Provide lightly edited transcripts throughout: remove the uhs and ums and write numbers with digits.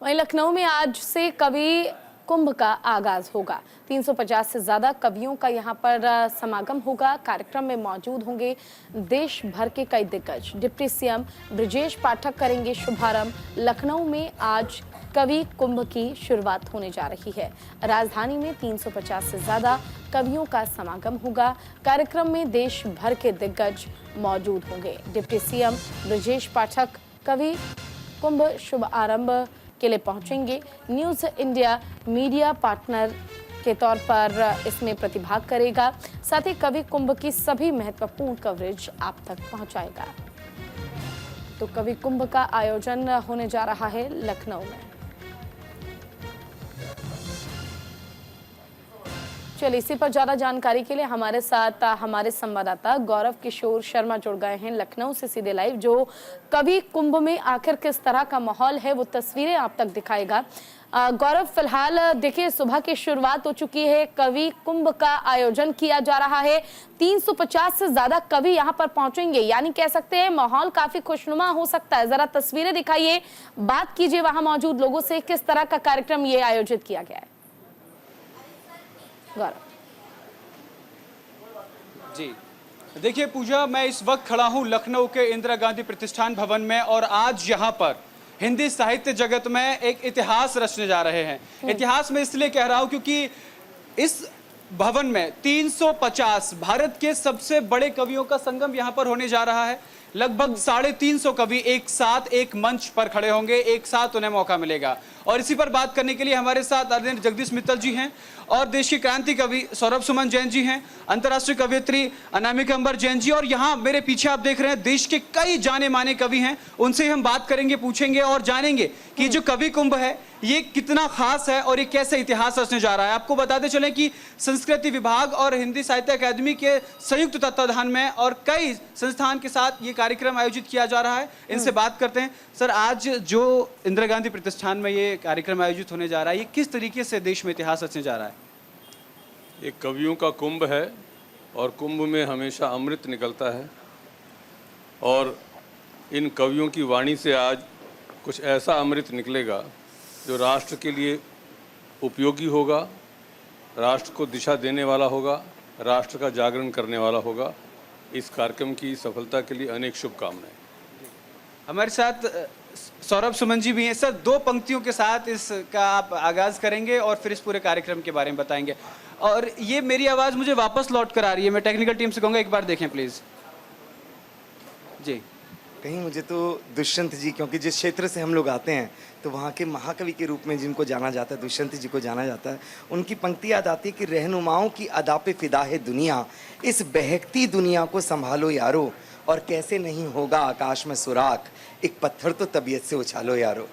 वहीं लखनऊ में आज से कवि कुंभ का आगाज होगा। 350 से ज्यादा कवियों का यहां पर समागम होगा। कार्यक्रम में मौजूद होंगे देश भर के कई दिग्गज। डिप्टी सीएम ब्रजेश पाठक करेंगे शुभारंभ। लखनऊ में आज कवि कुंभ की शुरुआत होने जा रही है। राजधानी में 350 से ज्यादा कवियों का समागम होगा। कार्यक्रम में देश भर के दिग्गज मौजूद होंगे। डिप्टी सीएम ब्रजेश पाठक कवि कुंभ शुभारंभ के लिए पहुंचेंगे। न्यूज़ इंडिया मीडिया पार्टनर के तौर पर इसमें प्रतिभाग करेगा। साथ ही कवि कुंभ की सभी महत्वपूर्ण कवरेज आप तक पहुंचाएगा। तो कवि कुंभ का आयोजन होने जा रहा है लखनऊ में। चलिए, इसी पर ज्यादा जानकारी के लिए हमारे साथ हमारे संवाददाता गौरव किशोर शर्मा जुड़ गए हैं लखनऊ से सीधे लाइव, जो कवि कुंभ में आखिर किस तरह का माहौल है वो तस्वीरें आप तक दिखाएगा। गौरव, फिलहाल देखिए सुबह की शुरुआत हो चुकी है, कवि कुंभ का आयोजन किया जा रहा है। 350 से ज्यादा कवि यहाँ पर पहुंचेंगे, यानी कह सकते हैं माहौल काफी खुशनुमा हो सकता है। जरा तस्वीरें दिखाइए, बात कीजिए वहां मौजूद लोगों से, किस तरह का कार्यक्रम ये आयोजित किया गया है। जी देखिए पूजा, मैं इस वक्त खड़ा हूं लखनऊ के इंदिरा गांधी प्रतिष्ठान भवन में और आज यहां पर हिंदी साहित्य जगत में एक इतिहास रचने जा रहे हैं। इतिहास में इसलिए कह रहा हूं क्योंकि इस भवन में 350 भारत के सबसे बड़े कवियों का संगम यहां पर होने जा रहा है। लगभग 350 कवि एक साथ एक मंच पर खड़े होंगे, एक साथ उन्हें मौका मिलेगा। और इसी पर बात करने के लिए हमारे साथ आदरणीय जगदीश मित्तल जी हैं और देश के क्रांति कवि सौरभ सुमन जैन जी हैं, अंतर्राष्ट्रीय कवयित्री अनामिका अंबर जैन जी, और यहाँ मेरे पीछे आप देख रहे हैं देश के कई जाने माने कवि हैं। उनसे हम बात करेंगे, पूछेंगे और जानेंगे कि जो कवि कुंभ है ये कितना खास है और ये कैसे इतिहास रचने जा रहा है। आपको बताते चलें कि संस्कृति विभाग और हिंदी साहित्य अकादमी के संयुक्त तत्वाधान में और कई संस्थान के साथ ये कार्यक्रम आयोजित किया जा रहा है। इनसे बात करते हैं। सर, आज जो इंदिरा गांधी प्रतिष्ठान में ये कार्यक्रम आयोजित होने जा रहा है, ये किस तरीके से देश में इतिहास रचने जा रहा है? एक कवियों का कुंभ है और कुंभ में हमेशा अमृत निकलता है और इन कवियों की वाणी से आज कुछ ऐसा अमृत निकलेगा जो राष्ट्र के लिए उपयोगी होगा, राष्ट्र को दिशा देने वाला होगा, राष्ट्र का जागरण करने वाला होगा। इस कार्यक्रम की सफलता के लिए अनेक शुभकामनाएं। हमारे साथ सौरभ सुमन जी भी हैं। सर, 2 पंक्तियों के साथ इसका आप आगाज करेंगे और फिर इस पूरे कार्यक्रम के बारे में बताएंगे। और ये मेरी आवाज़ मुझे वापस लौट कर आ रही है, मैं टेक्निकल टीम से कहूँगा एक बार देखें प्लीज़। जी, कहीं मुझे तो दुष्यंत जी, क्योंकि जिस क्षेत्र से हम लोग आते हैं तो वहाँ के महाकवि के रूप में जिनको जाना जाता है, दुष्यंत जी को जाना जाता है, उनकी पंक्ति याद आती है कि रहनुमाओं की अदा पे फिदा है दुनिया, इस बहकती दुनिया को संभालो यारो, और कैसे नहीं होगा आकाश में सुराख, एक पत्थर तो तबीयत से उछालो यारो।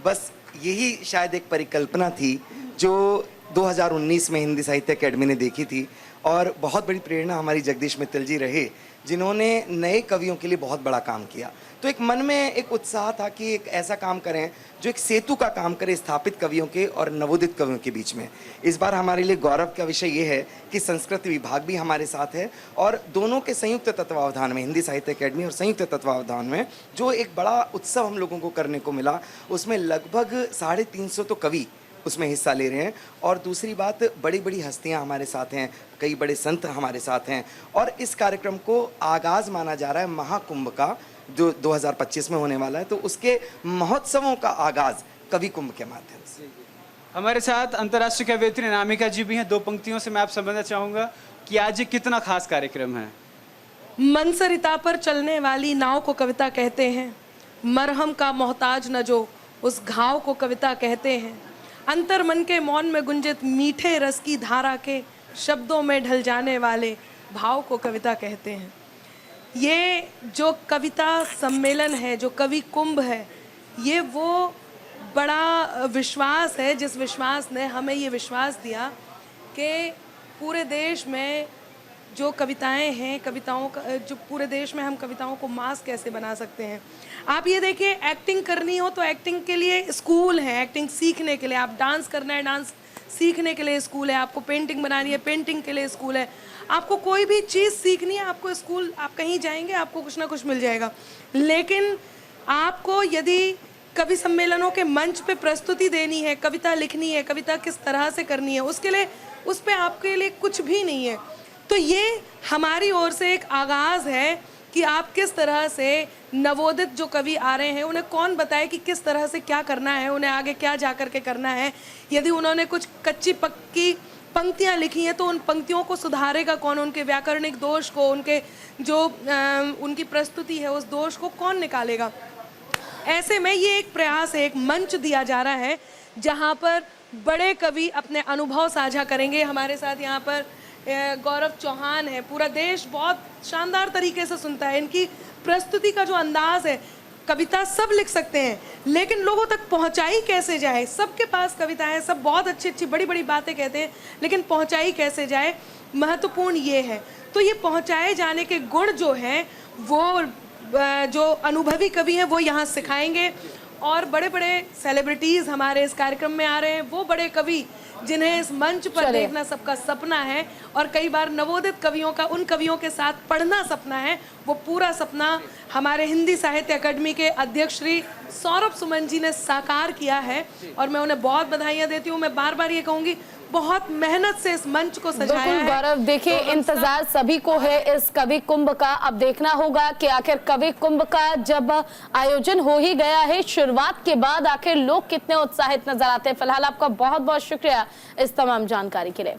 बस यही शायद एक परिकल्पना थी जो 2019 में हिंदी साहित्य अकेडमी ने देखी थी, और बहुत बड़ी प्रेरणा हमारी जगदीश मित्तल जी रहे जिन्होंने नए कवियों के लिए बहुत बड़ा काम किया। तो एक मन में एक उत्साह था कि एक ऐसा काम करें जो एक सेतु का काम करे स्थापित कवियों के और नवोदित कवियों के बीच में। इस बार हमारे लिए गौरव का विषय ये है कि संस्कृति विभाग भी हमारे साथ है और दोनों के संयुक्त तत्वावधान में, हिंदी साहित्य अकेडमी और संयुक्त तत्वावधान में जो एक बड़ा उत्सव हम लोगों को करने को मिला, उसमें लगभग 350 तो कवि उसमें हिस्सा ले रहे हैं। और दूसरी बात, बड़ी बड़ी हस्तियां हमारे साथ हैं, कई बड़े संत हमारे साथ हैं, और इस कार्यक्रम को आगाज़ माना जा रहा है महाकुंभ का जो 2025 में होने वाला है। तो उसके महोत्सवों का आगाज़ कवि कुंभ के माध्यम से। हमारे साथ अंतर्राष्ट्रीय कवयित्री अनामिका जी भी हैं। 2 पंक्तियों से मैं आप समझना चाहूँगा कि आज ये कितना खास कार्यक्रम है। मनसरिता पर चलने वाली नाव को कविता कहते हैं, मरहम का मोहताज न जो उस घाव को कविता कहते हैं, अंतर मन के मौन में गुंजित मीठे रस की धारा के शब्दों में ढल जाने वाले भाव को कविता कहते हैं। ये जो कविता सम्मेलन है, जो कवि कुंभ है, ये वो बड़ा विश्वास है जिस विश्वास ने हमें ये विश्वास दिया कि पूरे देश में जो कविताएं हैं, कविताओं का जो पूरे देश में हम कविताओं को मास कैसे बना सकते हैं। आप ये देखिए, एक्टिंग करनी हो तो एक्टिंग के लिए स्कूल है, एक्टिंग सीखने के लिए, आप डांस करना है डांस सीखने के लिए स्कूल है, आपको पेंटिंग बनानी है पेंटिंग के लिए स्कूल है, आपको कोई भी चीज़ सीखनी है आपको स्कूल, आप कहीं जाएंगे आपको कुछ ना कुछ मिल जाएगा। लेकिन आपको यदि कवि सम्मेलनों के मंच पे प्रस्तुति देनी है, कविता लिखनी है, कविता किस तरह से करनी है, उसके लिए उस पे आपके लिए कुछ भी नहीं है। तो ये हमारी ओर से एक आगाज़ है कि आप किस तरह से नवोदित जो कवि आ रहे हैं उन्हें कौन बताए कि किस तरह से क्या करना है, उन्हें आगे क्या जा कर के करना है। यदि उन्होंने कुछ कच्ची पक्की पंक्तियाँ लिखी हैं तो उन पंक्तियों को सुधारेगा कौन, उनके व्याकरणिक दोष को, उनके जो उनकी प्रस्तुति है उस दोष को कौन निकालेगा। ऐसे में ये एक प्रयास है, एक मंच दिया जा रहा है जहाँ पर बड़े कवि अपने अनुभव साझा करेंगे। हमारे साथ यहाँ पर गौरव चौहान है। पूरा देश बहुत शानदार तरीके से सुनता है इनकी प्रस्तुति का जो अंदाज है। कविता सब लिख सकते हैं लेकिन लोगों तक पहुंचाई कैसे जाए। सबके पास कविताएं, सब बहुत अच्छी अच्छी बड़ी बड़ी बातें कहते हैं लेकिन पहुंचाई कैसे जाए, महत्वपूर्ण ये है। तो ये पहुंचाए जाने के गुण जो हैं वो जो अनुभवी कवि हैं वो यहाँ सिखाएंगे। और बड़े बड़े सेलिब्रिटीज़ हमारे इस कार्यक्रम में आ रहे हैं, वो बड़े कवि जिन्हें इस मंच पर देखना सबका सपना है। और कई बार नवोदित कवियों का उन कवियों के साथ पढ़ना सपना है। वो पूरा सपना हमारे हिंदी साहित्य अकादमी के अध्यक्ष श्री सौरभ सुमन जी ने साकार किया है और मैं उन्हें बहुत बधाइयाँ देती हूँ। मैं बार बार ये कहूँगी, बहुत मेहनत से इस मंच को सजाया है। बिल्कुल गौरव, देखिए इंतजार सभी को है इस कवि कुंभ का। अब देखना होगा कि आखिर कवि कुंभ का जब आयोजन हो ही गया है, शुरुआत के बाद आखिर लोग कितने उत्साहित नजर आते हैं। फिलहाल आपका बहुत बहुत शुक्रिया इस तमाम जानकारी के लिए।